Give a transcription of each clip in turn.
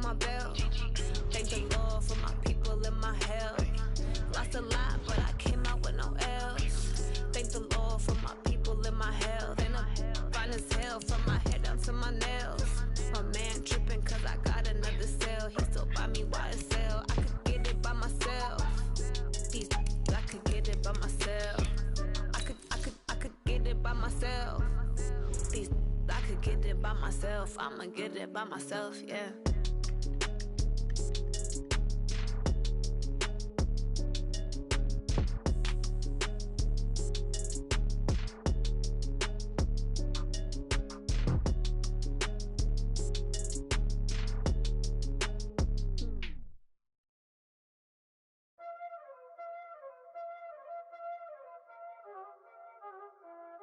my belt. Thank the Lord for my people in my hell. Lost a lot, but I came out with no L's. Thank the Lord for my people in my hell. Then I'm fine as hell from my head down to my nails. My man tripping cause I got another cell. He still buy me YSL. I could get it by myself. I could get it by myself. I could get it by myself. I could get it by myself. I'ma get it by myself, yeah.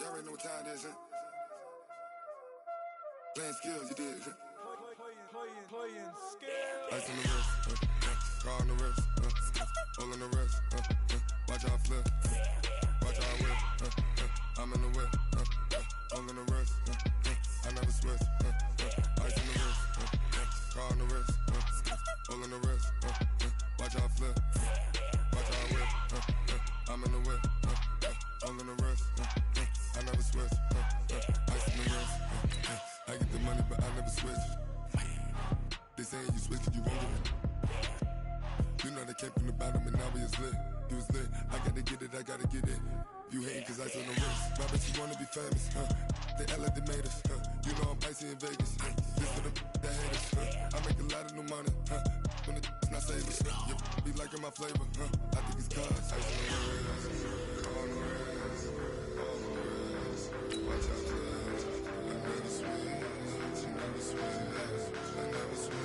Y'all already know what time it is, huh? Playing skills, you did. Playing skills. Ice on the wrist, car on the wrist, hole on the wrist, watch how I flip, watch how I whip, I'm in the whip, hole on the wrist, I never switch, ice on the wrist, car on the wrist, hole on the wrist, watch how I flip, watch how I whip, I'm in the whip, hole on the wrist, I never switch, ice on the wrist, I get the money but I never switch. They saying you switch and you won't get it. You know they came from the bottom and now we is lit. You was lit, I gotta get it, I gotta get it. You hating cause ice on the wrist. My bitch, you wanna be famous, They act like they made us, You know I'm icy in Vegas, This for the that hate us, I make a lot of new money, When it's not savers, You be liking my flavor, I think it's cause ice on the wrist, on the wrist, on the wrist. Watch out for that, I never switch, you never switch. I never switch,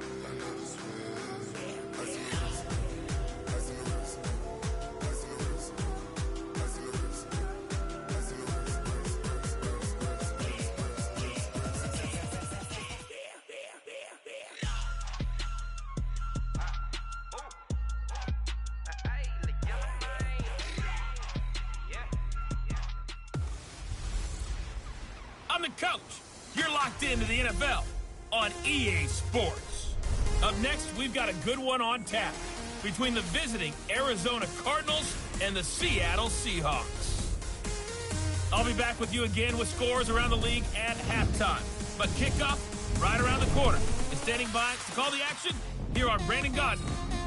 I never switch. Ice on the wrist, ice on the wrist, ice on the wrist, ice on the wrist, ice on the wrist, I'm the coach. You're locked into the NFL on EA Sports. Up next, we've got a good one on tap between the visiting Arizona Cardinals and the Seattle Seahawks. I'll be back with you again with scores around the league at halftime. But kickoff right around the corner. And standing by to call the action, here are Brandon Gaudin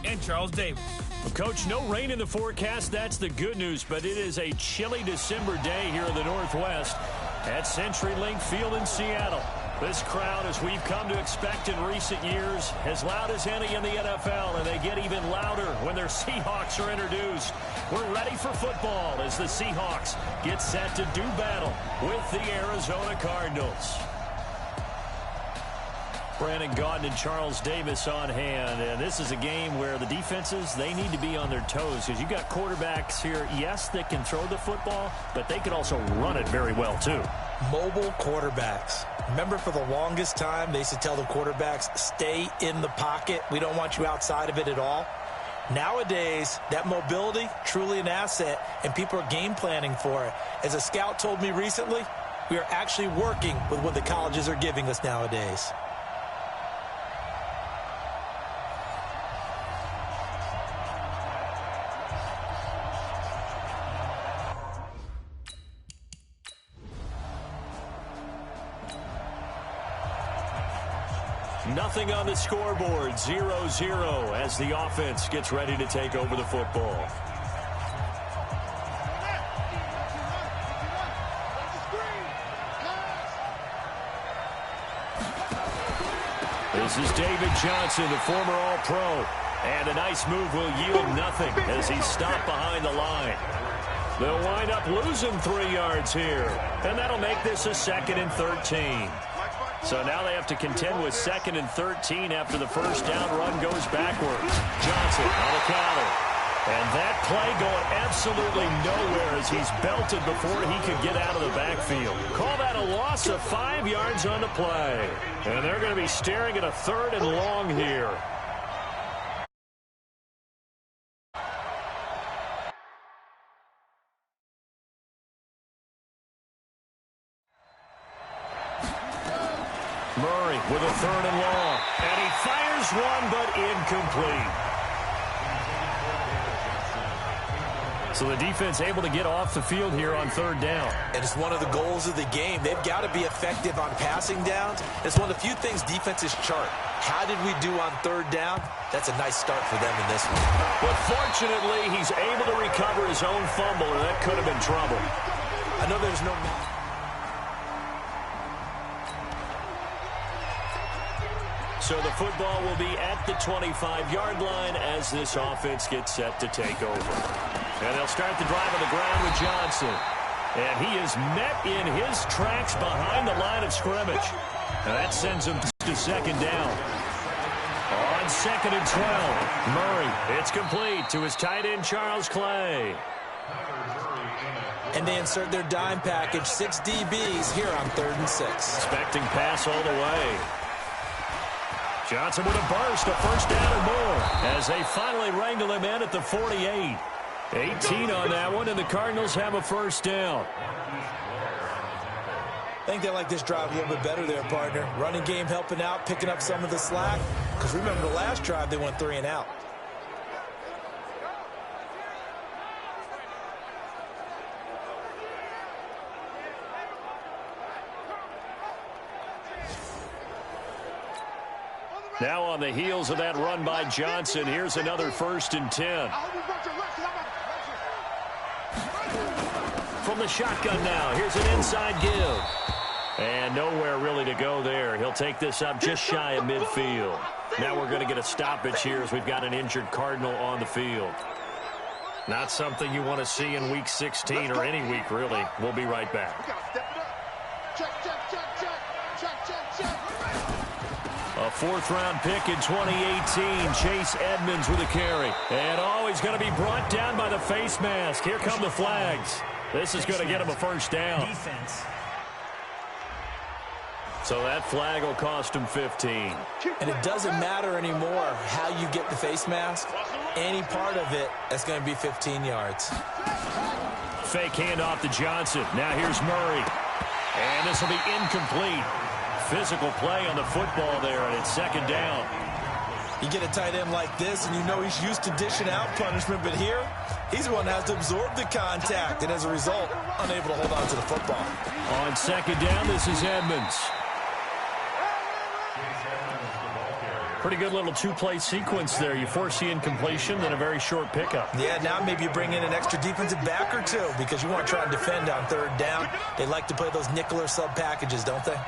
and Charles Davis. Well, Coach, no rain in the forecast. That's the good news, but it is a chilly December day here in the Northwest at CenturyLink Field in Seattle. This crowd, as we've come to expect in recent years, as loud as any in the NFL, and they get even louder when their Seahawks are introduced. We're ready for football as the Seahawks get set to do battle with the Arizona Cardinals. Brandon Gaudin and Charles Davis on hand, and this is a game where the defenses, they need to be on their toes because you've got quarterbacks here, yes, that can throw the football, but they can also run it very well too. Mobile quarterbacks. Remember, for the longest time, they used to tell the quarterbacks, stay in the pocket. We don't want you outside of it at all. Nowadays, that mobility, truly an asset, and people are game planning for it. As a scout told me recently, we are actually working with what the colleges are giving us nowadays. Nothing on the scoreboard, 0-0 as the offense gets ready to take over the football. This is David Johnson, the former All-Pro. And a nice move will yield nothing as he's stopped behind the line. They'll wind up losing 3 yards here. And that'll make this a 2nd and 13. So now they have to contend with 2nd and 13 after the first down run goes backwards. Johnson on the counter. And that play going absolutely nowhere as he's belted before he could get out of the backfield. Call that a loss of 5 yards on the play. And they're going to be staring at a 3rd and long here. Murray with a 3rd and long. And he fires one, but incomplete. So the defense able to get off the field here on 3rd down. And it's one of the goals of the game. They've got to be effective on passing downs. It's one of the few things defenses chart. How did we do on 3rd down? That's a nice start for them in this one. But fortunately, he's able to recover his own fumble, and that could have been trouble. I know there's no... So the football will be at the 25-yard line as this offense gets set to take over. And they'll start the drive on the ground with Johnson. And he is met in his tracks behind the line of scrimmage. And that sends him to 2nd down. On 2nd and 12, Murray, it's complete to his tight end, Charles Clay. And they insert their dime package, 6 DBs here on 3rd and 6. Expecting pass all the way. Johnson with a burst, a 1st down or more, as they finally wrangle him in at the 48. 18 on that one, and the Cardinals have a 1st down. I think they like this drive a little bit better there, partner. Running game helping out, picking up some of the slack. Because remember the last drive, they went 3 and out. Now on the heels of that run by Johnson, here's another 1st and 10. From the shotgun now, here's an inside give. And nowhere really to go there. He'll take this up just shy of midfield. Now we're going to get a stoppage here as we've got an injured Cardinal on the field. Not something you want to see in Week 16 or any week, really. We'll be right back. A 4th-round pick in 2018, Chase Edmonds with a carry. And he's going to be brought down by the face mask. Here come the flags. This is going to get him a 1st down. Defense. So that flag will cost him 15. And it doesn't matter anymore how you get the face mask. Any part of it, that's going to be 15 yards. Fake handoff to Johnson. Now here's Murray. And this will be incomplete. Physical play on the football there, and it's 2nd down. You get a tight end like this, and you know he's used to dishing out punishment, but here, he's the one that has to absorb the contact, and as a result, unable to hold on to the football. On 2nd down, this is Edmonds. Pretty good little 2-play sequence there. You force the incompletion, then a very short pickup. Yeah, now maybe you bring in an extra defensive back or two because you want to try and defend on 3rd down. They like to play those nickel or sub packages, don't they?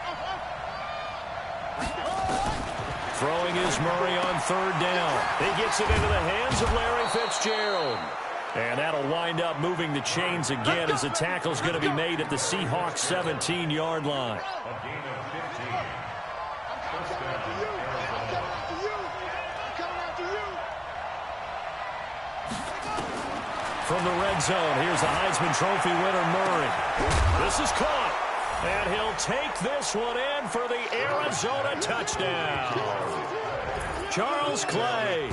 Throwing is Murray on 3rd down. He gets it into the hands of Larry Fitzgerald. And that'll wind up moving the chains again as the tackle's going to be made at the Seahawks 17-yard line. From the red zone, here's the Heisman Trophy winner, Murray. This is caught. And he'll take this one in for the Arizona touchdown. Charles Clay.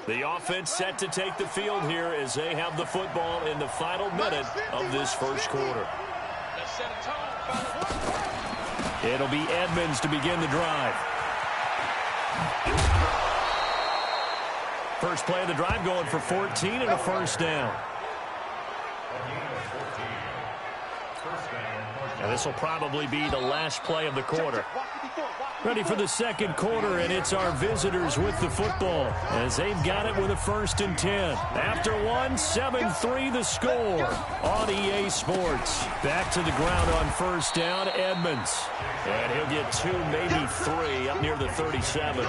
The offense set to take the field here as they have the football in the final minute of this 1st quarter. It'll be Edmonds to begin the drive. First play of the drive going for 14 and a 1st down. And this will probably be the last play of the quarter. Ready for the 2nd quarter, and it's our visitors with the football as they've got it with a 1st and 10. After one, 7-3 the score on EA Sports. Back to the ground on 1st down, Edmonds. And he'll get 2, maybe 3 up near the 37.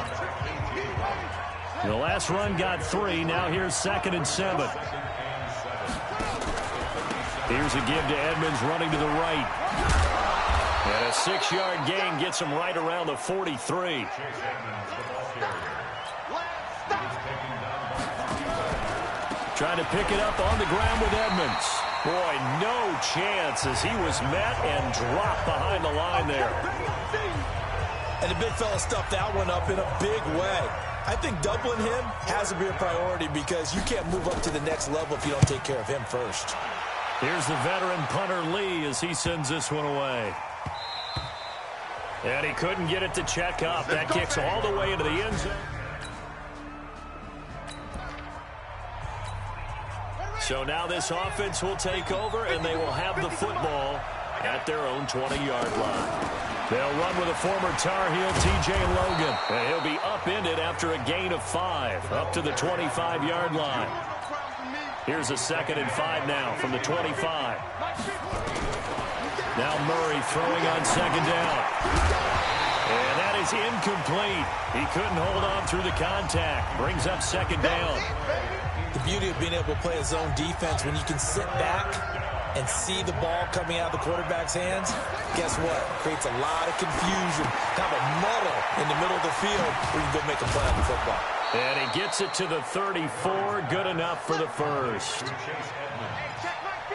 The last run got 3. Now here's 2nd and 7. Here's a give to Edmonds running to the right. And a 6-yard gain gets him right around the 43. Trying to pick it up on the ground with Edmonds. Boy, no chance as he was met and dropped behind the line there. And the big fella stuffed that one up in a big way. I think doubling him has to be a priority because you can't move up to the next level if you don't take care of him first. Here's the veteran punter Lee as he sends this one away. And he couldn't get it to check up. That kicks all the way into the end zone. So now this offense will take over, and they will have the football at their own 20-yard line. They'll run with a former Tar Heel, T.J. Logan. And he'll be upended after a gain of 5, up to the 25-yard line. Here's a 2nd and 5 now from the 25. Now Murray throwing on 2nd down. And that is incomplete. He couldn't hold on through the contact. Brings up 2nd down. The beauty of being able to play a zone defense, when you can sit back and see the ball coming out of the quarterback's hands, guess what? It creates a lot of confusion, kind of a muddle in the middle of the field where you can go make a play on the football. And he gets it to the 34, good enough for the first.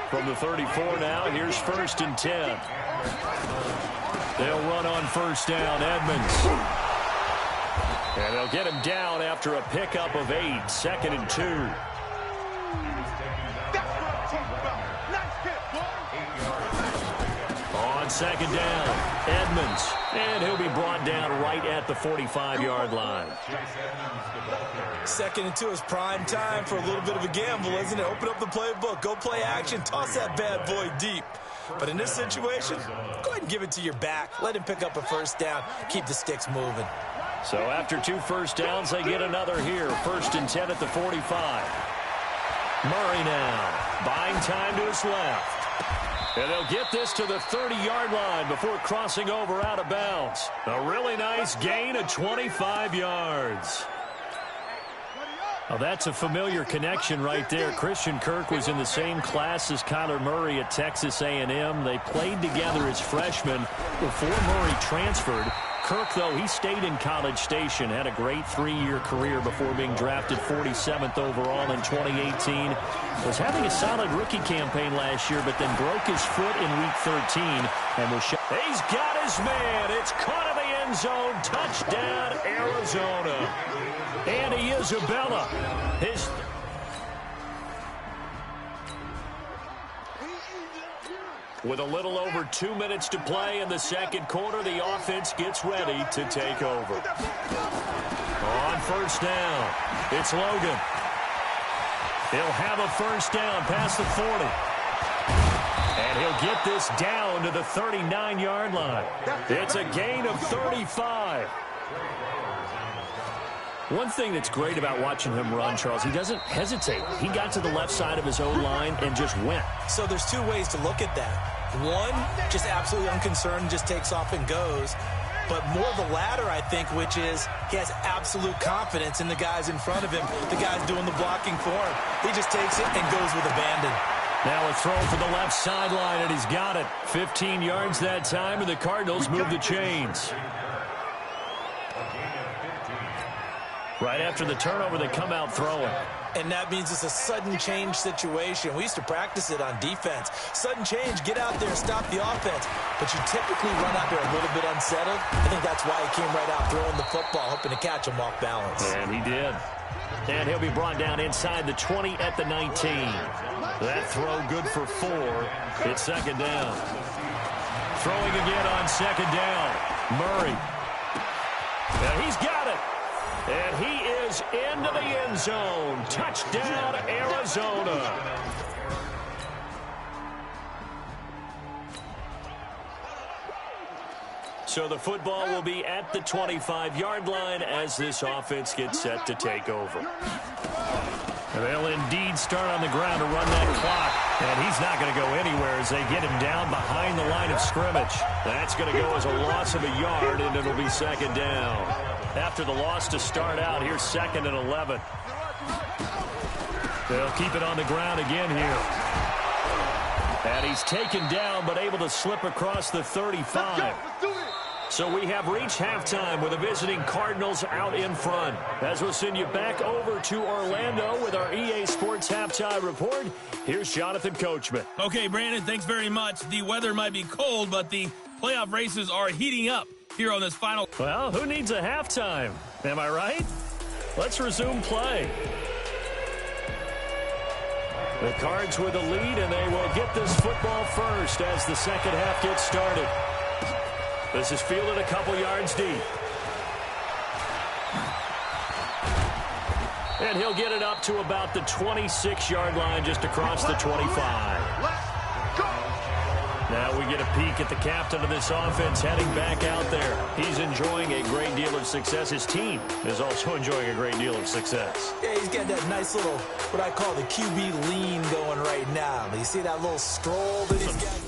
From the 34 now, here's 1st and 10. They'll run on 1st down, Edmonds. And they'll get him down after a pickup of 8, 2nd and 2. On 2nd down, Edmonds. And he'll be brought down right at the 45-yard line. 2nd and 2 is prime time for a little bit of a gamble, isn't it? Open up the playbook, go play action, toss that bad boy deep. But in this situation, go ahead and give it to your back. Let him pick up a 1st down, keep the sticks moving. So after 2 first downs, they get another here. 1st and 10 at the 45. Murray now, buying time to his left. And they'll get this to the 30-yard line before crossing over out of bounds. A really nice gain of 25 yards. Well, that's a familiar connection right there. Christian Kirk was in the same class as Kyler Murray at Texas A&M. They played together as freshmen before Murray transferred. Kirk, though, he stayed in College Station, had a great 3-year career before being drafted 47th overall in 2018. Was having a solid rookie campaign last year, but then broke his foot in Week 13 and was shot. He's got his man. It's caught in the end zone. Touchdown, Arizona. Andy Isabella. With a little over 2 minutes to play in the 2nd quarter, the offense gets ready to take over. On 1st down, it's Logan. He'll have a 1st down past the 40. And he'll get this down to the 39-yard line. It's a gain of 35. One thing that's great about watching him run, Charles, he doesn't hesitate. He got to the left side of his O-line and just went. So there's 2 ways to look at that. One, just absolutely unconcerned, just takes off and goes. But more the latter, I think, which is he has absolute confidence in the guys in front of him, the guys doing the blocking for him. He just takes it and goes with abandon. Now a throw for the left sideline, and he's got it. 15 yards that time, and the Cardinals move the chains. Right after the turnover, they come out throwing. And that means it's a sudden change situation. We used to practice it on defense. Sudden change, get out there, stop the offense. But you typically run out there a little bit unsettled. I think that's why he came right out throwing the football, hoping to catch him off balance. And he did. And he'll be brought down inside the 20 at the 19. That throw good for 4. It's 2nd down. Throwing again on 2nd down. Murray. And he's got it. And he is into the end zone. Touchdown, Arizona. So the football will be at the 25-yard line as this offense gets set to take over. They'll indeed start on the ground to run that clock. And he's not going to go anywhere as they get him down behind the line of scrimmage. That's going to go as a loss of a yard, and it'll be 2nd down. After the loss to start out, here's 2nd and 11. They'll keep it on the ground again here. And he's taken down, but able to slip across the 35. So we have reached halftime with the visiting Cardinals out in front. As we'll send you back over to Orlando with our EA Sports Halftime Report, here's Jonathan Coachman. Okay, Brandon, thanks very much. The weather might be cold, but the playoff races are heating up here on this final. Well, who needs a halftime? Am I right? Let's resume play. The Cards with the lead, and they will get this football first as the second half gets started. This is fielded a couple yards deep. And he'll get it up to about the 26-yard line, just across the 25. Now we get a peek at the captain of this offense heading back out there. He's enjoying a great deal of success. His team is also enjoying a great deal of success. Yeah, he's got that nice little, what I call the QB lean going right now. You see that little stroll that he's got?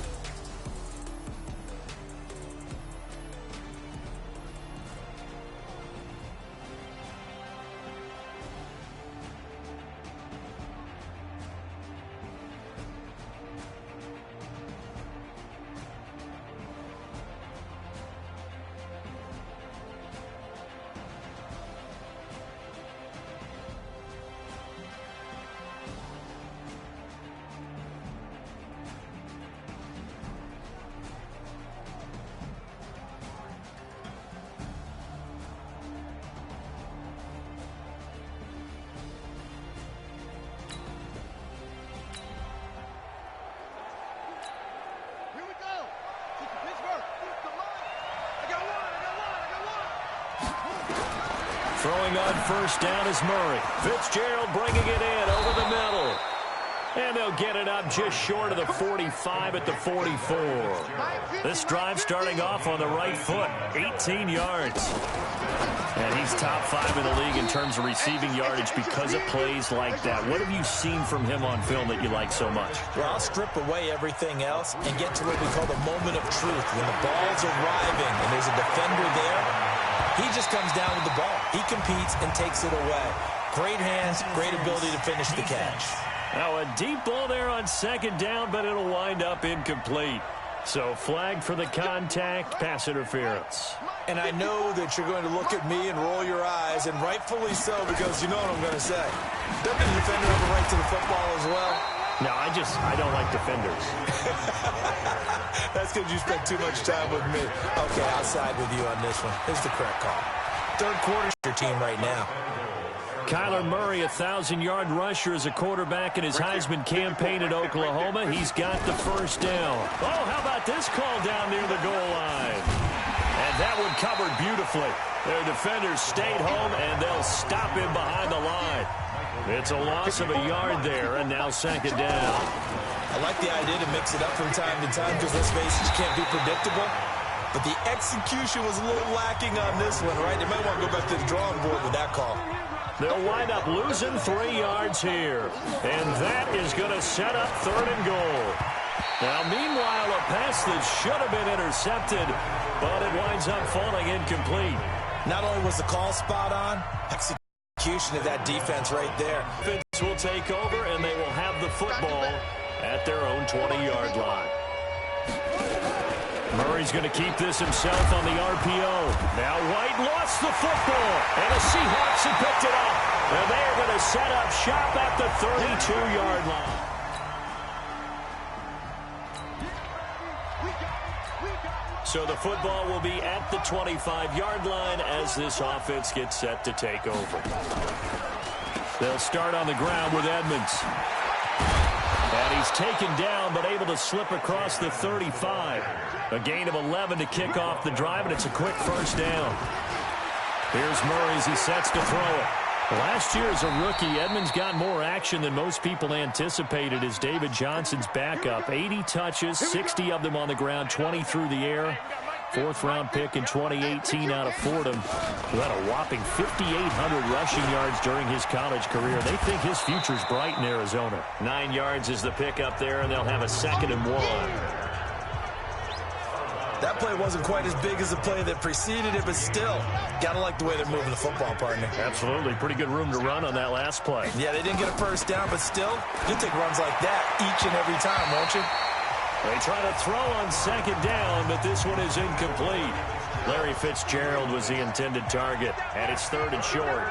Throwing on first down is Murray. Fitzgerald bringing it in over the middle. And they'll get it up just short of the 45 at the 44. This drive starting off on the right foot, 18 yards. And he's top 5 in the league in terms of receiving yardage because of plays like that. What have you seen from him on film that you like so much? Well, I'll strip away everything else and get to what we call the moment of truth. When the ball's arriving and there's a defender there, he just comes down with the ball. He competes and takes it away. Great hands, great ability to finish the catch. Now a deep ball there on second down, but it'll wind up incomplete. So flag for the contact, pass interference. And I know that you're going to look at me and roll your eyes, and rightfully so, because you know what I'm going to say. Doesn't the defender have a right to the football as well? No, I don't like defenders. That's because you spent too much time with me. Okay, I'll side with you on this one. Here's the correct call. Third quarter's your team right now. Kyler Murray, 1,000-yard rusher as a quarterback in his Heisman campaign at Oklahoma. He's got the first down. Oh, how about this call down near the goal line? And that one covered beautifully. Their defenders stayed home, and they'll stop him behind the line. It's a loss of a yard there, and now second down. I like the idea to mix it up from time to time because, let's face it, you can't be predictable. But the execution was a little lacking on this one, right? They might want to go back to the drawing board with that call. They'll wind up losing 3 yards here. And that is going to set up third and goal. Now, meanwhile, a pass that should have been intercepted, but it winds up falling incomplete. Not only was the call spot on, execution of that defense right there. Defense will take over, and they will have the football at their own 20-yard line. Murray's going to keep this himself on the RPO. Now White lost the football, and the Seahawks have picked it up. And they are going to set up shop at the 32-yard line. So the football will be at the 25-yard line as this offense gets set to take over. They'll start on the ground with Edmonds. And he's taken down, but able to slip across the 35. A gain of 11 to kick off the drive, and it's a quick first down. Here's Murray as he sets to throw it. Last year as a rookie, Edmonds got more action than most people anticipated as David Johnson's backup. 80 touches, 60 of them on the ground, 20 through the air. Fourth-round pick in 2018 out of Fordham, who had a whopping 5,800 rushing yards during his college career. They think his future's bright in Arizona. 9 yards is the pick up there, and they'll have a 2nd and 1. That play wasn't quite as big as the play that preceded it, but still, gotta like the way they're moving the football, partner. Absolutely. Pretty good room to run on that last play. Yeah, they didn't get a first down, but still, you'll take runs like that each and every time, won't you? They try to throw on second down, but this one is incomplete. Larry Fitzgerald was the intended target, and it's 3rd and short.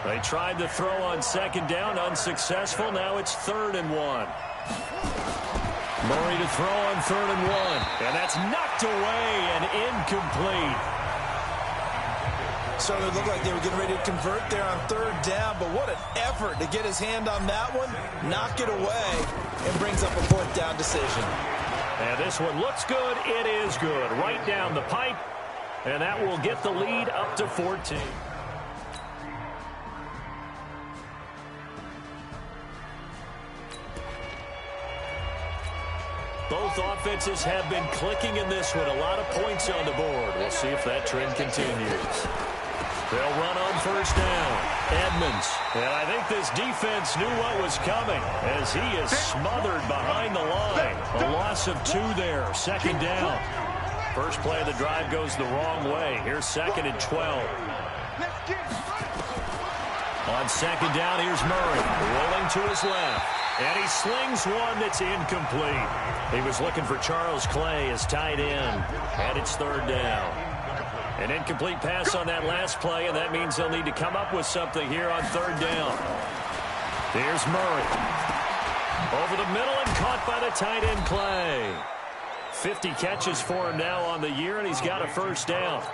They tried to throw on second down, unsuccessful. Now it's 3rd and 1. Murray to throw on 3rd and 1. And that's knocked away and incomplete. Certainly looked like they were getting ready to convert there on third down, but what an effort to get his hand on that one, knock it away, and brings up a fourth down decision. And this one looks good. It is good. Right down the pipe, and that will get the lead up to 14. Both offenses have been clicking in this one. A lot of points on the board. We'll see if that trend continues. They'll run on first down. Edmonds. And I think this defense knew what was coming as he is smothered behind the line. A loss of 2 there. Second down. First play of the drive goes the wrong way. Here's 2nd and 12. On second down, here's Murray. Rolling to his left. And he slings one that's incomplete. He was looking for Charles Clay as tight end. And it's third down. An incomplete pass on that last play, and that means they'll need to come up with something here on third down. Here's Murray. Over the middle and caught by the tight end Clay. 50 catches for him now on the year, and he's got a first down.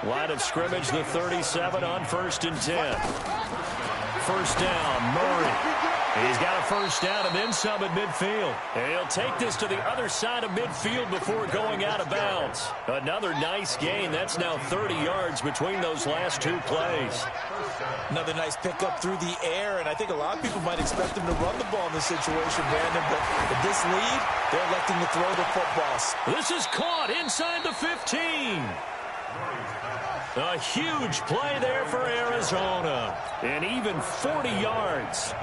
Line of scrimmage, the 37 on 1st and 10. First down, Murray. He's got a first down and then some at midfield. And he'll take this to the other side of midfield before going out of bounds. Another nice gain. That's now 30 yards between those last 2 plays. Another nice pickup through the air, and I think a lot of people might expect him to run the ball in this situation, Brandon, but with this lead, they're electing to throw the footballs. This is caught inside the 15. A huge play there for Arizona. And even 40 yards.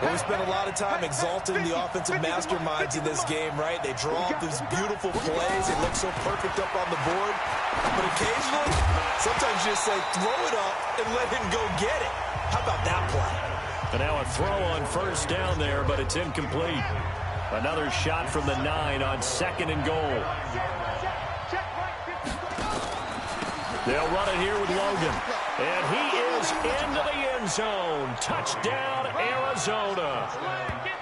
Well, we spent a lot of time exalting the offensive masterminds in this game, right? They draw up these beautiful plays. They look so perfect up on the board. But occasionally, sometimes you just say, throw it up and let him go get it. How about that play? And now a throw on first down there, but it's incomplete. Another shot from the 9 on 2nd and goal. They'll run it here with Logan. And he is into the end zone. Touchdown, Arizona.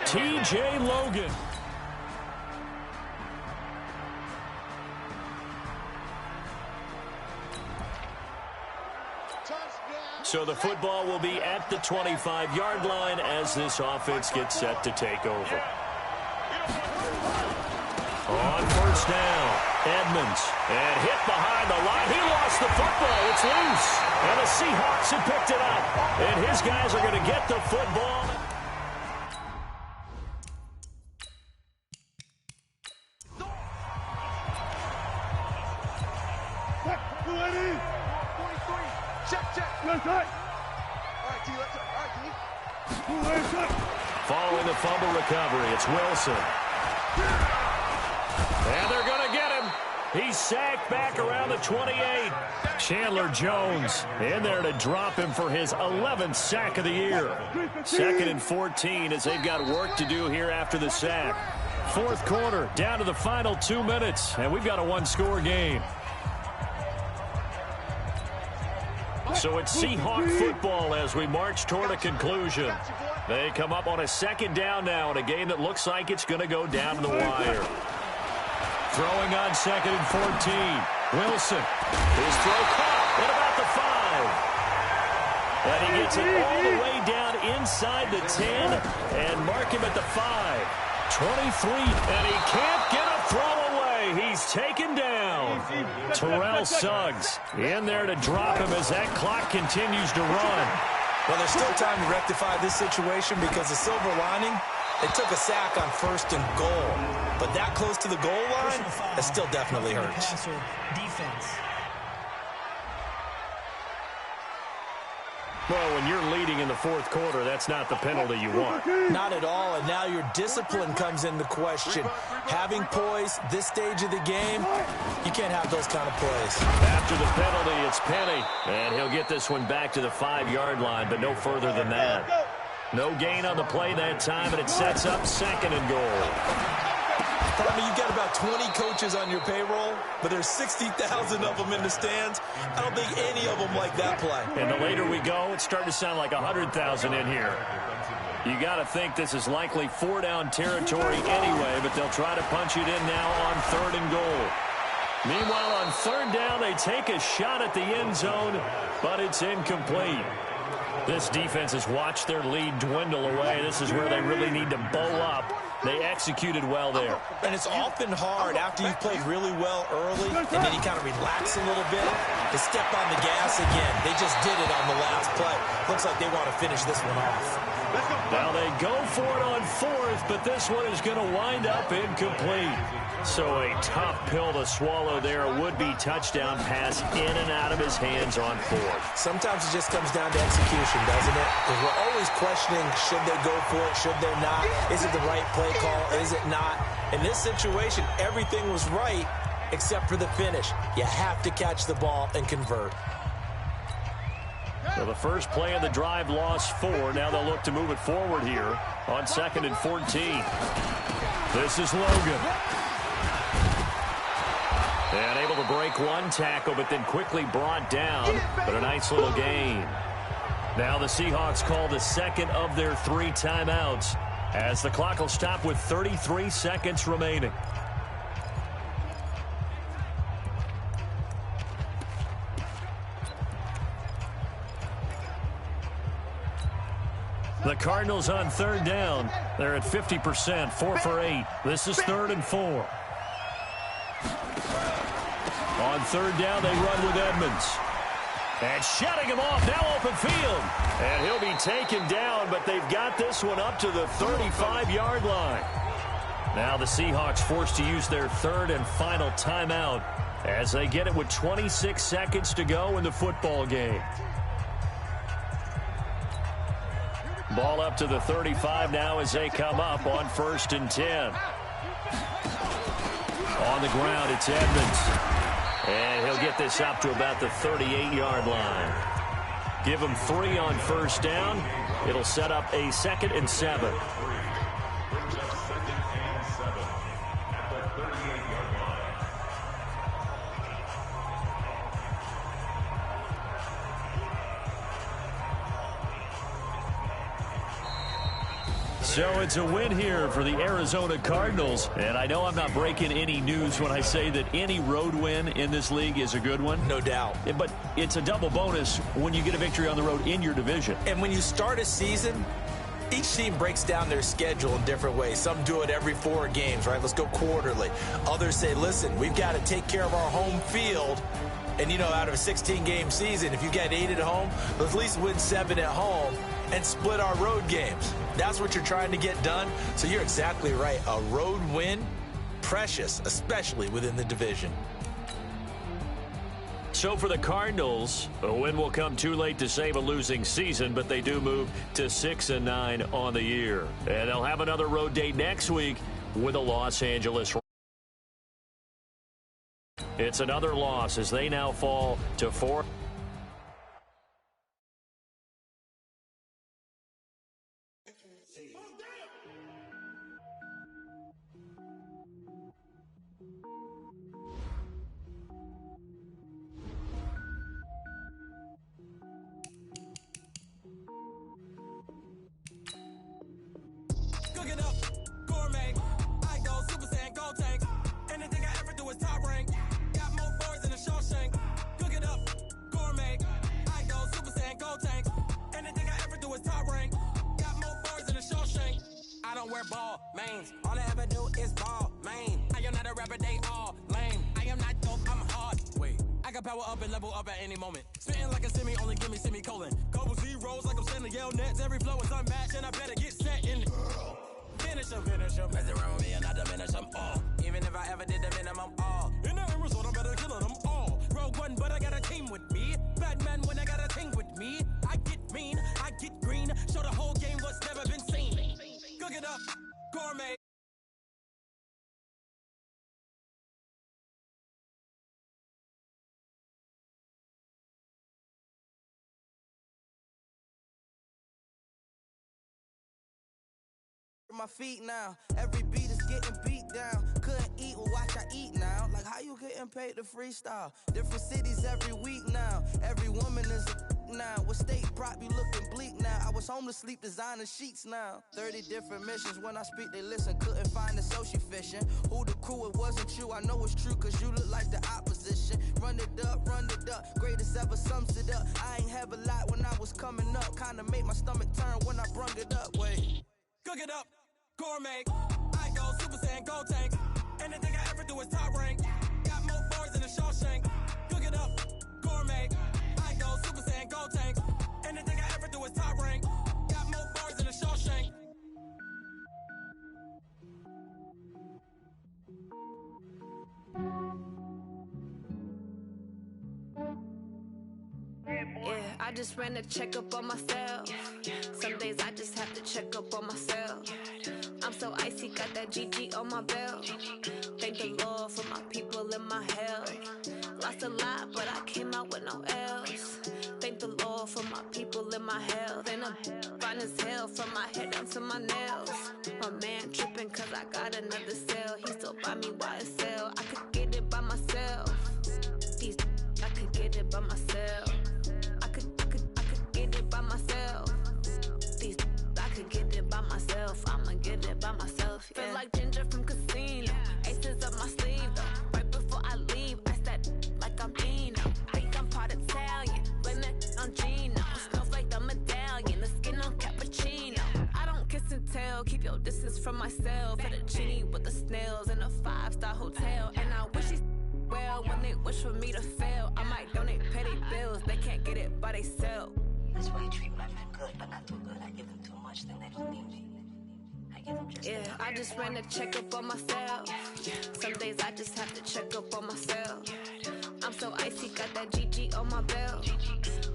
T.J. Logan. So the football will be at the 25-yard line as this offense gets set to take over. On first down, Edmonds. And hit behind the line. He lost the football. It's loose. And the Seahawks have picked it up. And his guys are going to get the football. Following the fumble recovery, it's Wilson. And they're going to get him. He's sacked back around the 28. Chandler Jones in there to drop him for his 11th sack of the year. 2nd and 14 as they've got work to do here after the sack. 4th quarter, down to the final 2 minutes, and we've got a 1-score game. So it's Seahawk football as we march toward a conclusion. They come up on a 2nd down now in a game that looks like it's going to go down to the wire. Throwing on 2nd and 14. Wilson. His throw caught at about the 5. And he gets it all the way down inside the 10 and mark him at the 5. 23. And he can't get a throw away. He's taken down. Terrell Suggs in there to drop him as that clock continues to run. Well, there's still time to rectify this situation because the silver lining, they took a sack on 1st and goal. But that close to the goal line, that still definitely hurts. Defense. Well, when you're leading in the 4th quarter, that's not the penalty you want. Not at all, and now your discipline comes into question. Having poise this stage of the game, you can't have those kind of plays. After the penalty, it's Penny, and he'll get this one back to the 5-yard line, but no further than that. No gain on the play that time, and it sets up 2nd and goal. I mean, you've got about 20 coaches on your payroll, but there's 60,000 of them in the stands. I don't think any of them like that play. And the later we go, it's starting to sound like 100,000 in here. You got to think this is likely 4-down territory anyway, but they'll try to punch it in now on 3rd and goal. Meanwhile, on third down, they take a shot at the end zone, but it's incomplete. This defense has watched their lead dwindle away. This is where they really need to bow up. They executed well there. And it's often hard after you've played really well early, and then you kind of relax a little bit, to step on the gas again. They just did it on the last play. Looks like they want to finish this one off. Now they go for it on fourth, but this one is going to wind up incomplete. So a tough pill to swallow there. A would-be touchdown pass in and out of his hands on fourth. Sometimes it just comes down to execution, doesn't it? Because we're always questioning, should they go for it, should they not? Is it the right play call, is it not? In this situation, everything was right except for the finish. You have to catch the ball and convert. So the first play of the drive lost 4. Now they'll look to move it forward here on 2nd and 14. This is Logan. And able to break one tackle, but then quickly brought down. But a nice little gain. Now the Seahawks call the second of their 3 timeouts, as the clock will stop with 33 seconds remaining. The Cardinals on third down. They're at 50%, 4 for 8. This is 3rd and 4. On third down, they run with Edmonds. And shutting him off, now open field. And he'll be taken down, but they've got this one up to the 35-yard line. Now the Seahawks forced to use their 3rd and final timeout as they get it with 26 seconds to go in the football game. Ball up to the 35 now as they come up on 1st and 10. On the ground, it's Edmonds. And he'll get this up to about the 38-yard line. Give him 3 on first down. It'll set up a 2nd and 7. So it's a win here for the Arizona Cardinals. And I know I'm not breaking any news when I say that any road win in this league is a good one. No doubt. But it's a double bonus when you get a victory on the road in your division. And when you start a season, each team breaks down their schedule in different ways. Some do it every 4 games, right? Let's go quarterly. Others say, listen, we've got to take care of our home field. And, you know, out of a 16-game season, if you get 8 at home, let's at least win 7 at home and split our road games. That's what you're trying to get done. So you're exactly right. A road win, precious, especially within the division. So for the Cardinals, a win will come too late to save a losing season, but they do move to 6-9 on the year. And they'll have another road date next week with the Los Angeles. It's another loss as they now fall to 4. Cook it up, gourmet. I go Super Saiyan, gold tank. Anything I ever do is top rank. Got more boys than a Shawshank. Cook it up, gourmet. I go Super Saiyan, gold tank. Anything I ever do is top rank. Got more boys than a Shawshank. I don't wear ball mains. All I ever do is ball main. I am not a rapper, they all lame. I am not dope, I'm hard. Wait, I can power up and level up at any moment. Spitting like a semi, only give me semicolon. Couple zeros like I'm sending yell nets. Every flow is unmatched and I better get set in. Finish them. Mess around with me and I diminish them all. Even if I ever did the minimum all. In the Arizona, I'm better killing them all. Rogue One, but I got a team with me. Batman when I got a team with me. I get mean, I get green. Show the whole game what's never been seen. Cook it up, gourmet. My feet now, every beat is getting beat down. Couldn't eat, well watch I eat now. Like how you getting paid to freestyle? Different cities every week now. Every woman is a now. With state prop, you looking bleak now. I was home to sleep, designing sheets now. 30 different missions, when I speak, they listen. Couldn't find the social fishing. Who the crew, it wasn't you. I know it's true, cause you look like the opposition. Run it up, greatest ever sums it up. I ain't have a lot when I was coming up. Kinda made my stomach turn when I brung it up. Wait. Cook it up, gourmet. I go Super Saiyan, go tank. Anything I ever do is top rank. Got more boys than a Shawshank. Cook it up, gourmet. I go Super Saiyan, go tank. Anything I ever do is top rank. Got more boys than a Shawshank. Yeah, I just ran a checkup on myself. Some days I just have to check up on myself. I'm so icy, got that GG on my belt. Thank the Lord for my people in my health. Lost a lot, but I came out with no else. Thank the Lord for my people in my health. And I'm fine as hell from my head down to my nails. My man tripping cause I got another cell. He still buy me YSL. I could get it by myself. These I could get it by myself. I could get it by myself. These I could get it by myself. I'ma get it by myself. Yeah. Feel like Ginger from Casino. Aces up my sleeve though. Right before I leave, I said like I'm Dino. Think I'm part Italian. Blame it on Gino. Smells like the medallion. The skin on cappuccino. I don't kiss and tell. Keep your distance from myself. At a genie with the snails in a 5-star hotel. And I wish he's well when they wish for me to fail. I might donate petty bills. They can't get it by themselves. That's why you treat my men good, but not too good. I give them too much, then they don't need me. I give them just yeah, I just ran a checkup on myself. Some days I just have to check up on myself. I'm so icy, got that GG on my belt.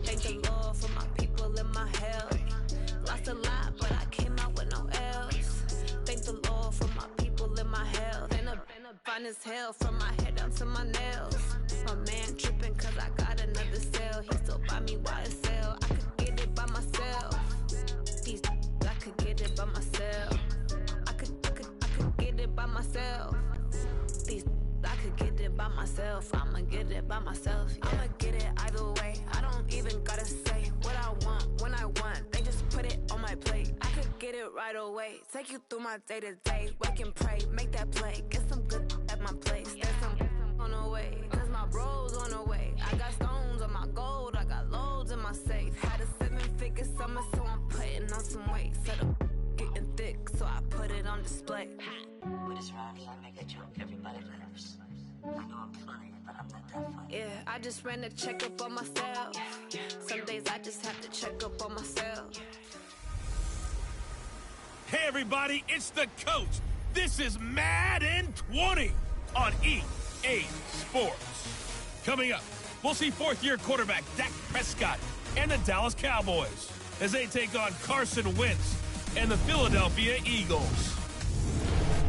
Thank the Lord for my people in my health. Lost a lot, but I came out with no else. Thank the Lord for my people in my health. And I'm fine as hell from my head down to my nails. My man tripping cause I got another cell. He still buy me YSL. I could get it by myself. These I could get it by myself. I could get it by myself. These I could get it by myself. I'ma get it by myself. Yeah. I'ma get it either way. I don't even gotta say what I want when I want. They just put it on my plate. I could get it right away. Take you through my day to day. Wake and pray, make that play. Get some good at my place. There's some on the way. Cause my bros on the way. I got stones on my gold. I got loads in my safe. Had a 7-figure summer, so I'm putting on some weight. Set up getting thick, so I put it on display. With this round here, I make a joke. Everybody laughs. I know I'm funny, but I'm not that funny. Yeah, I just ran a checkup on myself. Some days I just have to check up on myself. Hey, everybody, it's the coach. This is Madden20 on EA Sports. Coming up, we'll see fourth-year quarterback Dak Prescott and the Dallas Cowboys as they take on Carson Wentz and the Philadelphia Eagles.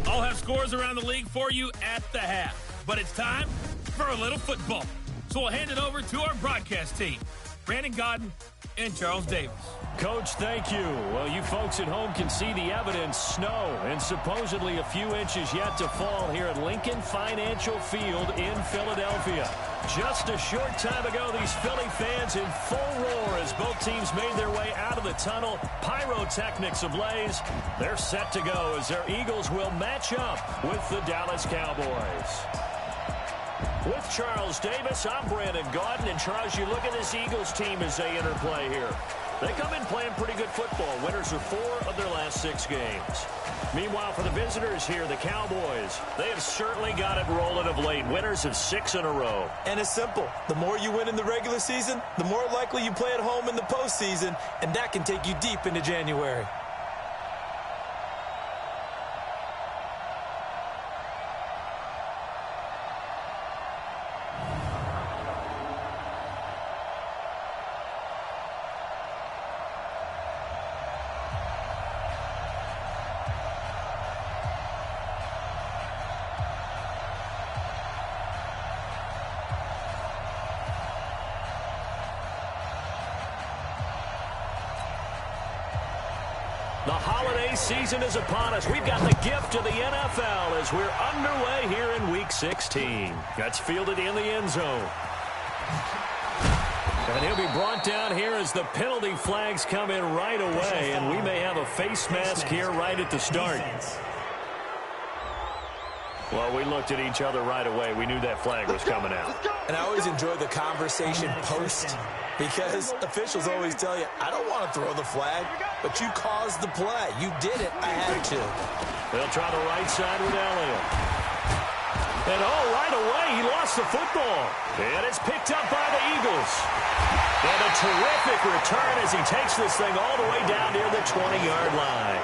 I'll have scores around the league for you at the half. But it's time for a little football. So we'll hand it over to our broadcast team, Brandon Godden and Charles Davis. Coach, thank you. Well, you folks at home can see the evidence. Snow and supposedly a few inches yet to fall here at Lincoln Financial Field in Philadelphia. Just a short time ago, these Philly fans in full roar as both teams made their way out of the tunnel. Pyrotechnics ablaze. They're set to go as their Eagles will match up with the Dallas Cowboys. With Charles Davis, I'm Brandon Godden. And Charles, you look at this Eagles team as they interplay here. They come in playing pretty good football. Winners of 4 of their last 6 games. Meanwhile, for the visitors here, the Cowboys, they have certainly got it rolling of late. Winners of 6 in a row. And it's simple. The more you win in the regular season, the more likely you play at home in the postseason, and that can take you deep into January. The holiday season is upon us. We've got the gift of the NFL as we're underway here in Week 16. That's fielded in the end zone. And he'll be brought down here as the penalty flags come in right away, and we may have a face mask here right at the start. Well, we looked at each other right away. We knew that flag was coming out. And I always enjoy the conversation post, because officials always tell you, I don't want to throw the flag, but you caused the play. You did it. I had to. They'll try the right side with Elliott. And right away, he lost the football. And it's picked up by the Eagles. And a terrific return as he takes this thing all the way down near the 20-yard line.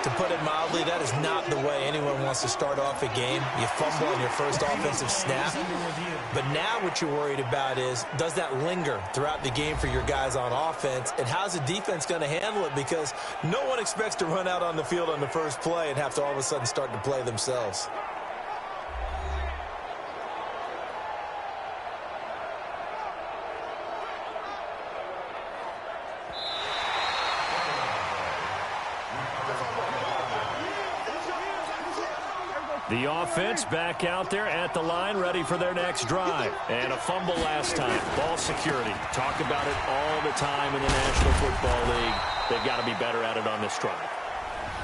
To put it mildly, that is not the way anyone wants to start off a game. You fumble on your first offensive snap. But now what you're worried about is, does that linger throughout the game for your guys on offense? And how's the defense going to handle it? Because no one expects to run out on the field on the first play and have to all of a sudden start to play themselves. The offense back out there at the line, ready for their next drive. And a fumble last time. Ball security. Talk about it all the time in the National Football League. They've got to be better at it on this drive.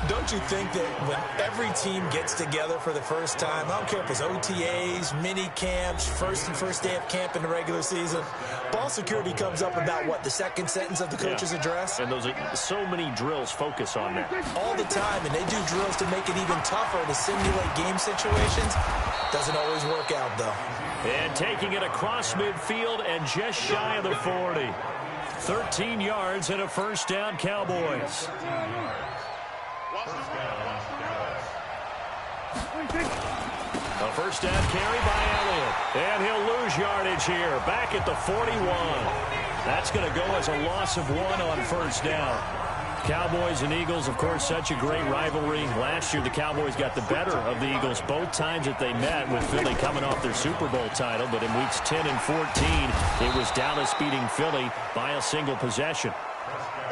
Don't you think that when every team gets together for the first time, I don't care if it's OTAs, mini camps, first day of camp in the regular season, ball security comes up about, what, the second sentence of the coach's address? And those are so many drills focus on that. All the time, and they do drills to make it even tougher to simulate game situations. Doesn't always work out, though. And taking it across midfield and just shy of the 40. 13 yards and a first down, Cowboys. A first down carry by Elliott. And he'll lose yardage here. Back at the 41. That's going to go as a loss of 1 on first down. Cowboys and Eagles, of course, such a great rivalry. Last year, the Cowboys got the better of the Eagles both times that they met, with Philly coming off their Super Bowl title. But in weeks 10 and 14, it was Dallas beating Philly by a single possession.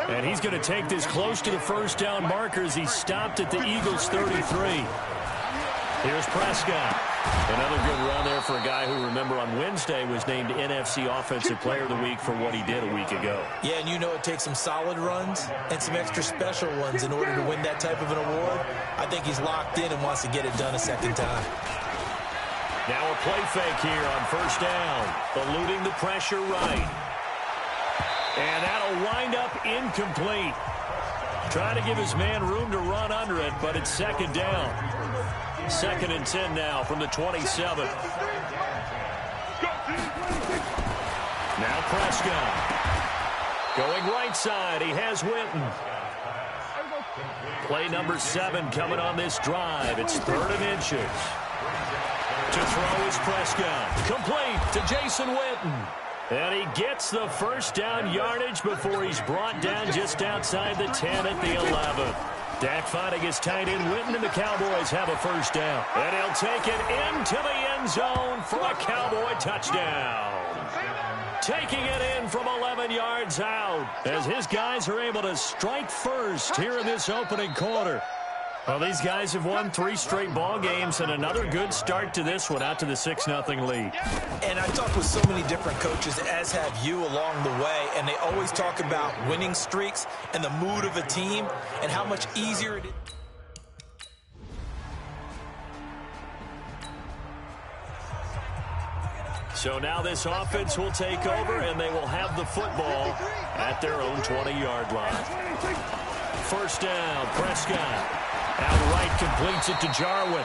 And he's going to take this close to the first down marker as he stopped at the Eagles' 33. Here's Prescott. Another good run there for a guy who, remember, on Wednesday was named NFC Offensive Player of the Week for what he did a week ago. Yeah, and you know it takes some solid runs and some extra special ones in order to win that type of an award. I think he's locked in and wants to get it done a second time. Now a play fake here on first down. Eluding the pressure right. And that'll wind up incomplete. Trying to give his man room to run under it, but it's second down. Second and 10 now from the 27. Now Prescott. Going right side, he has Witten. Play number 7 coming on this drive. It's 3rd and inches. To throw is Prescott. Complete to Jason Witten. And he gets the first down yardage before he's brought down just outside the 10 at the 11. Dak finding his tight end Witten, and the Cowboys have a first down. And he'll take it into the end zone for a Cowboy touchdown. Taking it in from 11 yards out as his guys are able to strike first here in this opening quarter. Well, these guys have won 3 straight ball games, and another good start to this one, out to the 6-0 lead. And I've talked with so many different coaches, as have you along the way, and they always talk about winning streaks and the mood of a team and how much easier it is. So now this offense will take over, and they will have the football at their own 20-yard line. First down, Prescott. Outright completes it to Jarwin.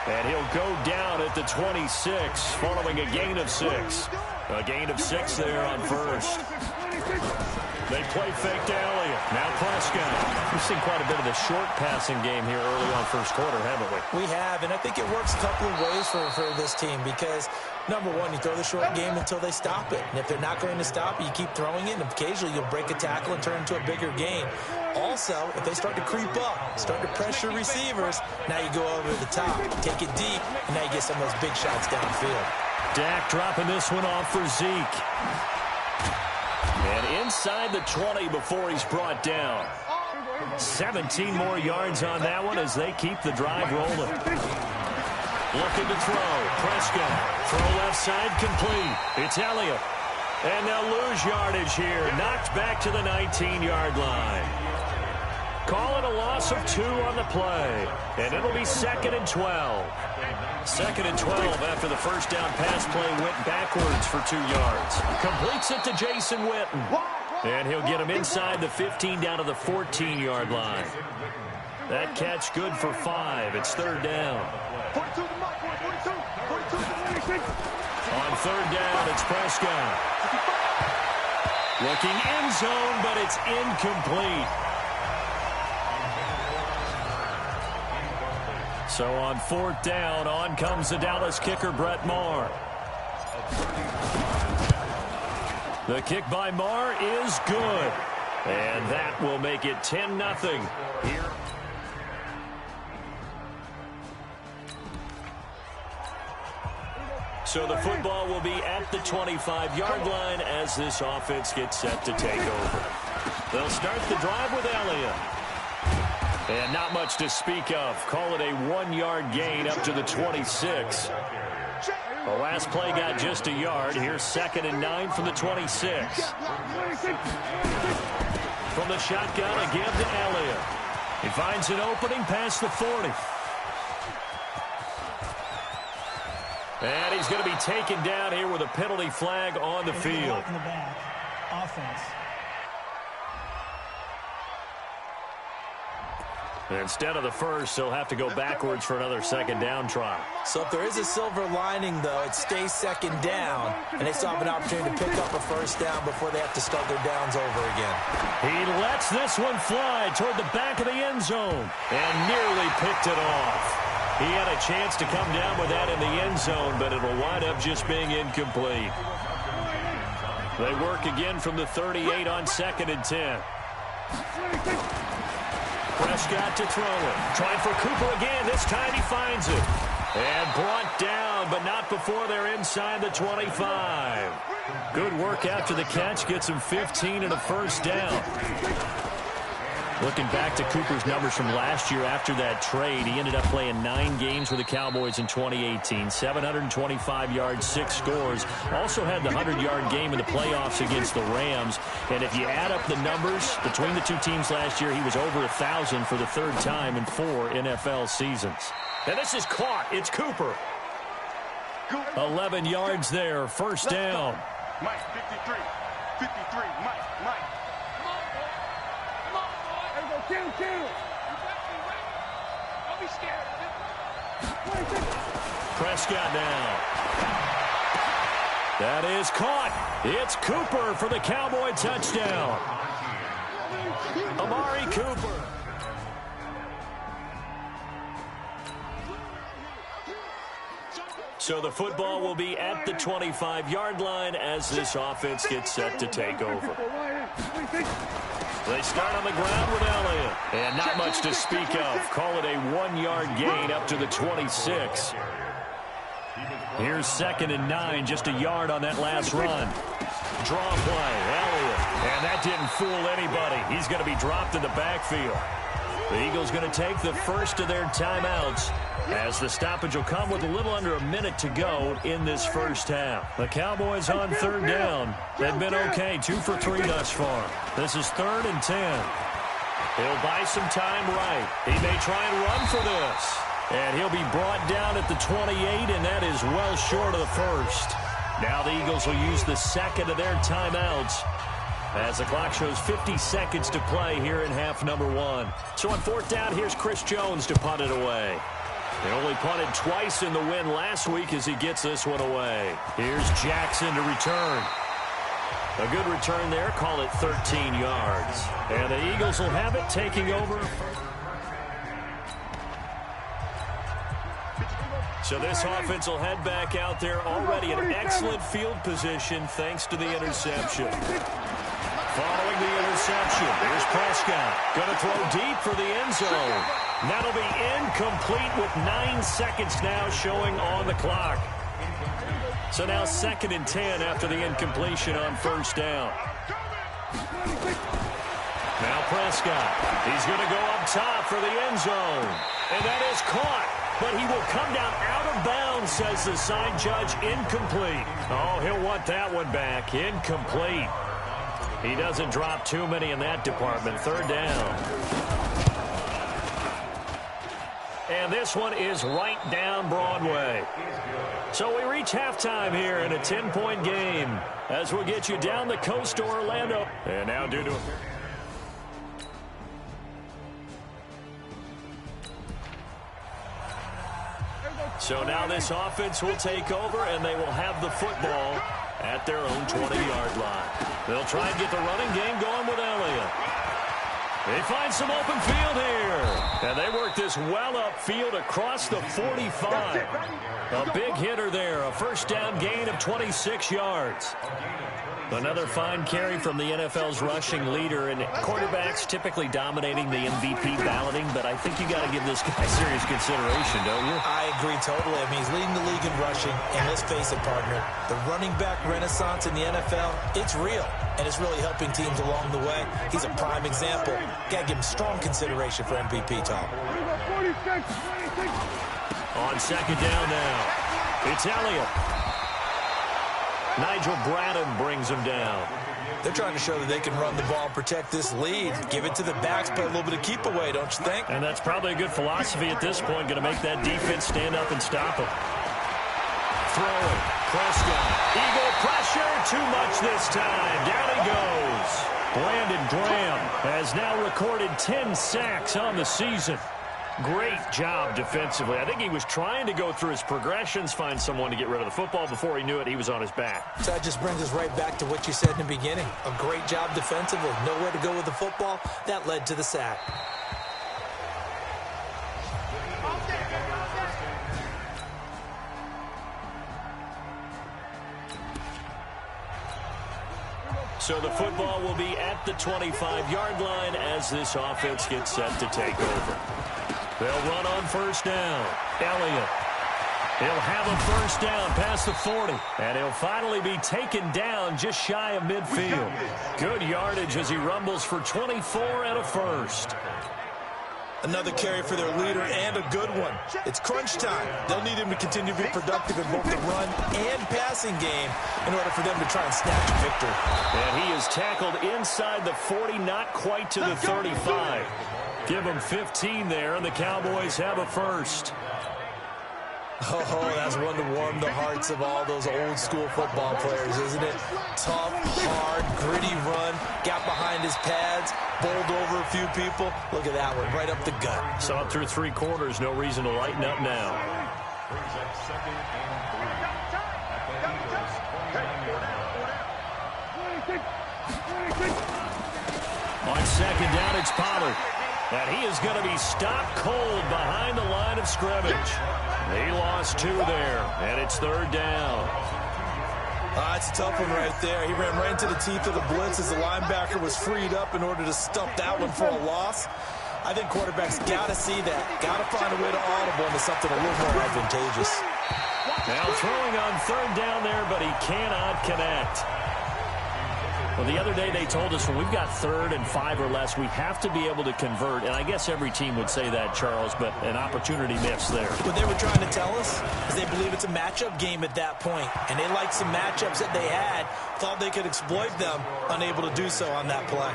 And he'll go down at the 26 following a gain of 6. A gain of 6 there on first. They play fake to Elliott. Now Prescott. We've seen quite a bit of the short passing game here early on first quarter, haven't we? We have, and I think it works a couple of ways for this team because, number one, you throw the short game until they stop it. And if they're not going to stop it, you keep throwing it, and occasionally you'll break a tackle and turn it into a bigger gain. Also, if they start to creep up, start to pressure receivers, now you go over the top, take it deep, and now you get some of those big shots downfield. Dak dropping this one off for Zeke. And inside the 20 before he's brought down. 17 more yards on that one as they keep the drive rolling. Looking to throw. Prescott. Throw left side complete. It's Elliott. And they'll lose yardage here. Knocked back to the 19-yard line. Call it a loss of 2 on the play. And it'll be 2nd and 12. 2nd and 12 after the first down pass play went backwards for 2 yards. Completes it to Jason Witten. And he'll get him inside the 15 down to the 14-yard line. That catch good for 5. It's 3rd down. On 3rd down, it's Prescott. Looking end zone, but it's incomplete. So on 4th down, on comes the Dallas kicker, Brett Maher. The kick by Maher is good. And that will make it 10-0 here. So the football will be at the 25-yard line as this offense gets set to take over. They'll start the drive with Elliott. And not much to speak of. Call it a 1-yard gain up to the 26. The last play got just a yard. Here's 2nd and 9 from the 26. From the shotgun, a give to Elliott. He finds an opening past the 40. And he's going to be taken down here with a penalty flag on the field. Offense. Instead of the first, they'll have to go backwards for another 2nd down try. So if there is a silver lining, though, it stays 2nd down, and they still have an opportunity to pick up a 1st down before they have to start their downs over again. He lets this one fly toward the back of the end zone and nearly picked it off. He had a chance to come down with that in the end zone, but it'll wind up just being incomplete. They work again from the 38 on 2nd and 10. Prescott to throw it. Trying for Cooper again. This time he finds it. And brought down, but not before they're inside the 25. Good work after the catch. Gets him 15 and a 1st down. Looking back to Cooper's numbers from last year after that trade, he ended up playing 9 games with the Cowboys in 2018. 725 yards, 6 scores. Also had the 100-yard game in the playoffs against the Rams. And if you add up the numbers between the two teams last year, he was over 1,000 for the 3rd time in 4 NFL seasons. And this is caught. It's Cooper. 11 yards there. 1st down. Mike, 53. 53. Mike. Don't be scared. Prescott now. That is caught. It's Cooper for the Cowboy touchdown. Amari Cooper. So the football will be at the 25-yard line as this offense gets set to take over. They start on the ground with Elliott. And not much to speak of. Call it a 1-yard gain up to the 26. Here's 2nd and 9, just a yard on that last run. Draw play, Elliott. And that didn't fool anybody. He's going to be dropped in the backfield. The Eagles going to take the first of their timeouts as the stoppage will come with a little under a minute to go in this 1st half. The Cowboys on 3rd down. They've been okay, 2 for 3 thus far. This is 3rd and 10. He'll buy some time right. He may try and run for this. And he'll be brought down at the 28, and that is well short of the 1st. Now the Eagles will use the 2nd of their timeouts as the clock shows 50 seconds to play here in half number 1. So on 4th down, here's Chris Jones to punt it away. He only punted twice in the win last week as he gets this one away. Here's Jackson to return. A good return there. Call it 13 yards. And the Eagles will have it taking over. So this offense will head back out there already in excellent field position thanks to the interception. Following the interception, here's Prescott. Going to throw deep for the end zone. That'll be incomplete with 9 seconds now showing on the clock. So now 2nd and 10 after the incompletion on 1st down. Now Prescott. He's going to go up top for the end zone. And that is caught. but he will come down out of bounds, says the side judge. Incomplete. Oh, he'll want that one back. Incomplete. He doesn't drop too many in that department. Third down. And this one is right down Broadway. So we reach halftime here in a 10-point game as we'll get you down the coast to Orlando. And now due to... So now this offense will take over, and they will have the football at their own 20-yard line. They'll try and get the running game going with Elliott. They find some open field here. And they work this well upfield across the 45. A big hitter there. A first down gain of 26 yards. Another fine carry from the NFL's rushing leader, and quarterbacks typically dominating the MVP balloting, but I think you got to give this guy serious consideration, don't you? I agree totally. I mean, he's leading the league in rushing, and let's face it, partner, the running back renaissance in the NFL, it's real, and it's really helping teams along the way. He's a prime example. Got to give him strong consideration for MVP, Tom. On second down now, it's Elliott. Nigel Bradham brings him down. They're trying to show that they can run the ball and protect this lead. Give it to the backs, play a little bit of keep away, don't you think? And that's probably a good philosophy at this point. Going to make that defense stand up and stop him. Throwing. Prescott. Eagle pressure. Too much this time. Down he goes. Brandon Graham has now recorded 10 sacks on the season. Great job defensively. I think he was trying to go through his progressions, find someone to get rid of the football. Before he knew it, he was on his back. So that just brings us right back to what you said in the beginning. A great job defensively. Nowhere to go with the football. That led to the sack. So the football will be at the 25-yard line as this offense gets set to take over. They'll run on first down. Elliott. He'll have a first down past the 40. And he'll finally be taken down just shy of midfield. Good yardage as he rumbles for 24 and a first. Another carry for their leader and a good one. It's crunch time. They'll need him to continue to be productive in both the run and passing game in order for them to try and snatch a victory. And he is tackled inside the 40, not quite to the 35. Give him 15 there, and the Cowboys have a first. Oh, that's one to warm the hearts of all those old-school football players, isn't it? Tough, hard, gritty run, got behind his pads, bowled over a few people. Look at that one, right up the gut. Saw it through 3 quarters, no reason to lighten up now. On second down, it's Pollard. And he is going to be stopped cold behind the line of scrimmage. He lost 2 there, and it's third down. It's a tough one right there. He ran right into the teeth of the blitz as the linebacker was freed up in order to stump that one for a loss. I think quarterbacks got to see that. Got to find a way to audible into something a little more advantageous. Now throwing on third down there, but he cannot connect. Well, the other day they told us when we've got 3rd and 5 or less, we have to be able to convert. And I guess every team would say that, Charles, but an opportunity missed there. What they were trying to tell us is they believe it's a matchup game at that point. And they liked some matchups that they had, thought they could exploit them, unable to do so on that play.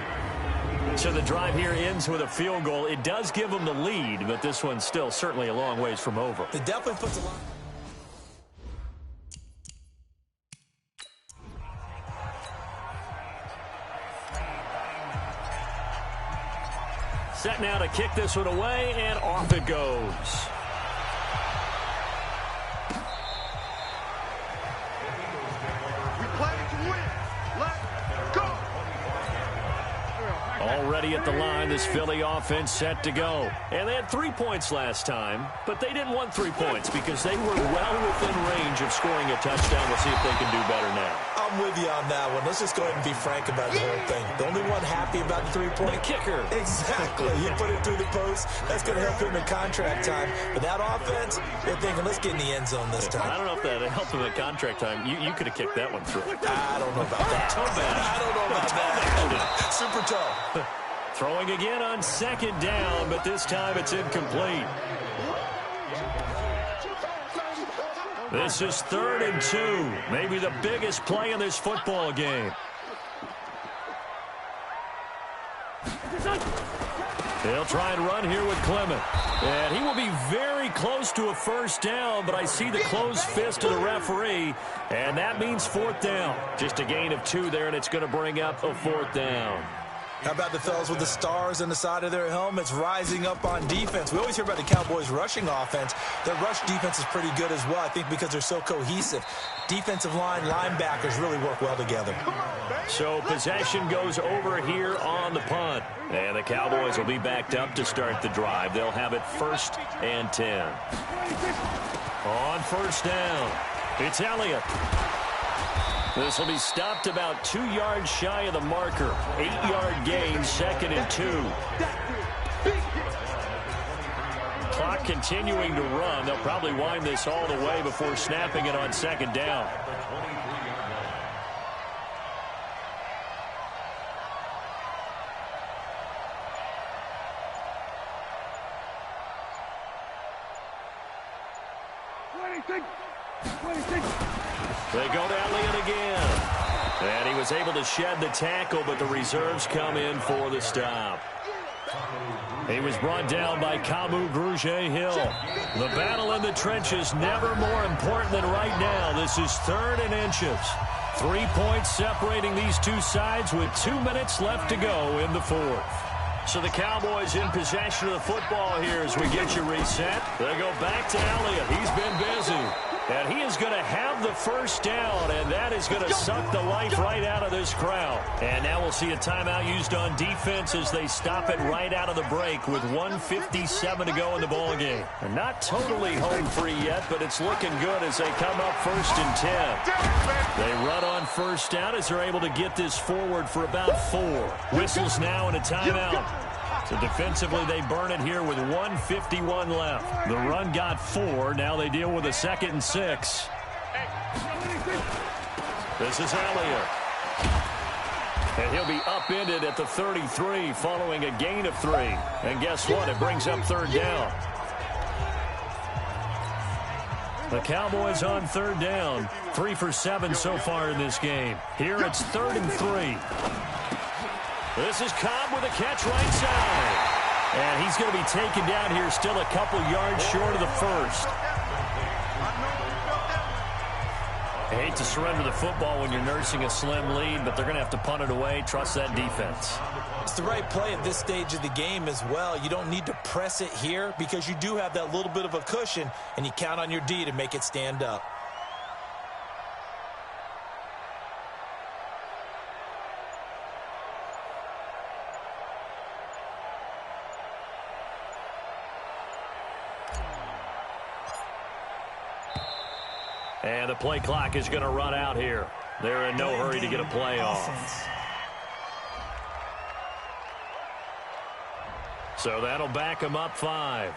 So the drive here ends with a field goal. It does give them the lead, but this one's still certainly a long ways from over. It definitely puts a lot... Set now to kick this one away, and off it goes. We play to win. Let's go. Already at the line, this Philly offense set to go. And they had 3 points last time, but they didn't want 3 points because they were well within range of scoring a touchdown. We'll see if they can do better now. I'm with you on that one. Let's just go ahead and be frank about the whole thing. The only one happy about the 3-point... The kicker. Exactly. He put it through the post. That's going to help him in contract time. But that offense, they're thinking, let's get in the end zone this time. I don't know if that helped him at contract time. You could have kicked that one through. I don't know about that. I don't know about that. Super toe. Throwing again on second down, but this time it's incomplete. This is 3rd and 2. Maybe the biggest play in this football game. They'll try and run here with Clement. And he will be very close to a first down, but I see the closed fist of the referee, and that means 4th down. Just a gain of 2 there, and it's going to bring up a 4th down. How about the fellas with the stars on the side of their helmets rising up on defense? We always hear about the Cowboys' rushing offense. Their rush defense is pretty good as well, I think, because they're so cohesive. Defensive line, linebackers really work well together. So possession goes over here on the punt. And the Cowboys will be backed up to start the drive. They'll have it 1st and 10. On 1st down, it's Elliott. This will be stopped about 2 yards shy of the marker. 8-yard gain, 2nd and 2. Clock continuing to run. They'll probably wind this all the way before snapping it on 2nd down. They go to Elliott again. And he was able to shed the tackle, but the reserves come in for the stop. He was brought down by Kamu Grugier-Hill. The battle in the trenches never more important than right now. This is 3rd and inches. 3 points separating these two sides with 2 minutes left to go in the 4th. So the Cowboys in possession of the football here as we get you reset. They go back to Elliott. He's been busy. And he is going to have the first down, and that is going to suck the life right out of this crowd. And now we'll see a timeout used on defense as they stop it right out of the break with 1:57 to go in the ballgame. And not totally home free yet, but it's looking good as they come up 1st and 10. They run on 1st down as they're able to get this forward for about 4. Whistles now and a timeout. So defensively, they burn it here with 1:51 left. The run got 4. Now they deal with a 2nd and 6. This is Elliott. And he'll be upended at the 33 following a gain of 3. And guess what? It brings up 3rd down. The Cowboys on 3rd down. 3 for 7 so far in this game. Here it's 3rd and 3. This is Cobb with a catch right side. And he's going to be taken down here still a couple yards short of the first. I hate to surrender the football when you're nursing a slim lead, but they're going to have to punt it away. Trust that defense. It's the right play at this stage of the game as well. You don't need to press it here because you do have that little bit of a cushion, and you count on your D to make it stand up. And the play clock is going to run out here. They're in no hurry to get a play off. So that'll back them up 5.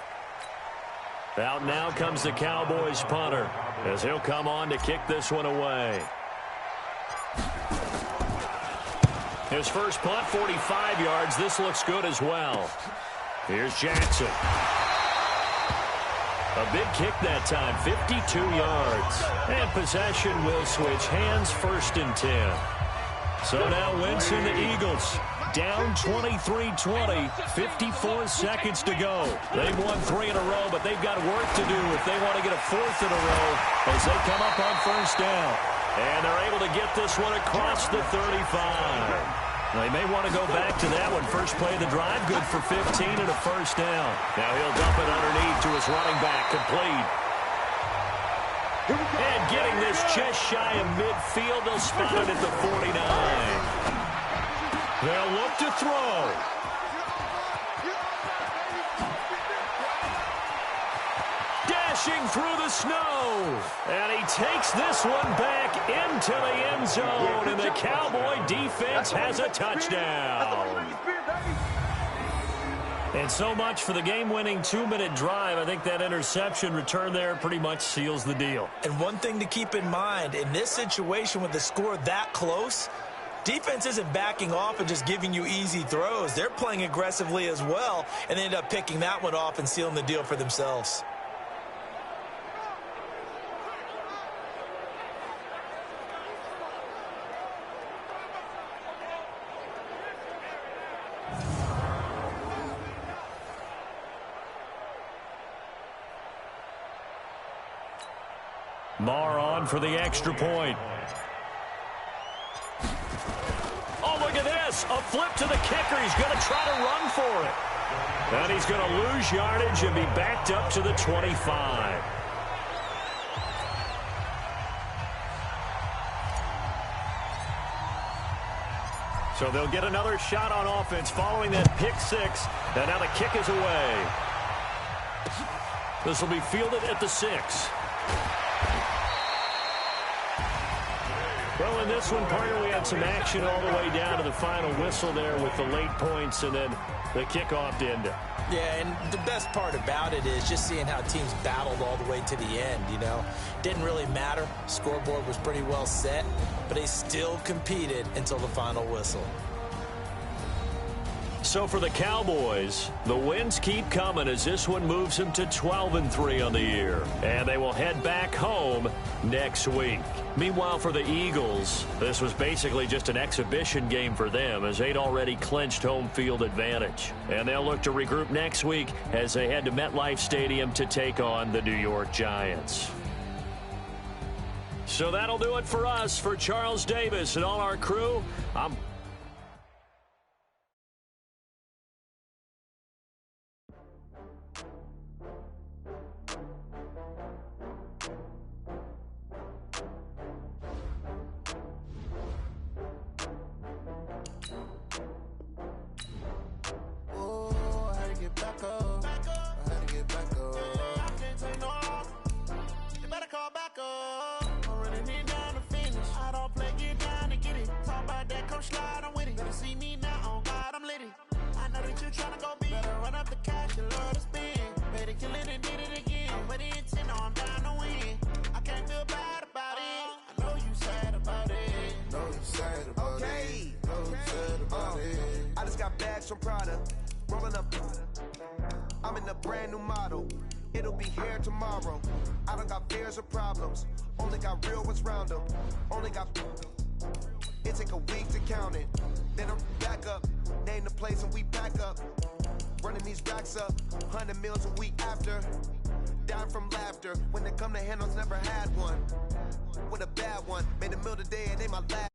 Out now comes the Cowboys punter as he'll come on to kick this one away. His first punt, 45 yards. This looks good as well. Here's Jackson. A big kick that time, 52 yards. And possession will switch hands, 1st and 10. So now Winston, the Eagles, down 23-20, 54 seconds to go. They've won 3 in a row, but they've got work to do if they want to get a 4th in a row as they come up on 1st down. And they're able to get this one across the 35. They may want to go back to that one. First play of the drive, good for 15 and a 1st down. Now he'll dump it underneath to his running back, complete. And getting this just shy of midfield, they'll spot it at the 49. They'll look to throw. Dashing through the snow. And he takes this one back into the end zone. And the Cowboy defense has a touchdown. And so much for the game-winning 2-minute drive. I think that interception return there pretty much seals the deal. And one thing to keep in mind, in this situation with the score that close, defense isn't backing off and just giving you easy throws. They're playing aggressively as well, and they end up picking that one off and sealing the deal for themselves. Marr on for the extra point. Oh, look at this. A flip to the kicker. He's going to try to run for it. And he's going to lose yardage and be backed up to the 25. So they'll get another shot on offense following that pick six. And now the kick is away. This will be fielded at the 6. Well, in this one, partner, we had some action all the way down to the final whistle there with the late points and then the kickoff to end it. Yeah, and the best part about it is just seeing how teams battled all the way to the end, you know. Didn't really matter. Scoreboard was pretty well set, but they still competed until the final whistle. So for the Cowboys, the wins keep coming as this one moves them to 12-3 on the year. And they will head back home next week. Meanwhile, for the Eagles, this was basically just an exhibition game for them as they'd already clinched home field advantage. And they'll look to regroup next week as they head to MetLife Stadium to take on the New York Giants. So that'll do it for us. For Charles Davis and all our crew, I'm from Prada, rolling up. I'm in a brand new model. It'll be here tomorrow. I don't got fears or problems. Only got real ones round them. Only got. It take a week to count it. Then I'm back up. Name the place and we back up. Running these racks up. 100 meals a week after. Down from laughter. When they come to handles, never had one. With a bad one. Made a meal today and they my last.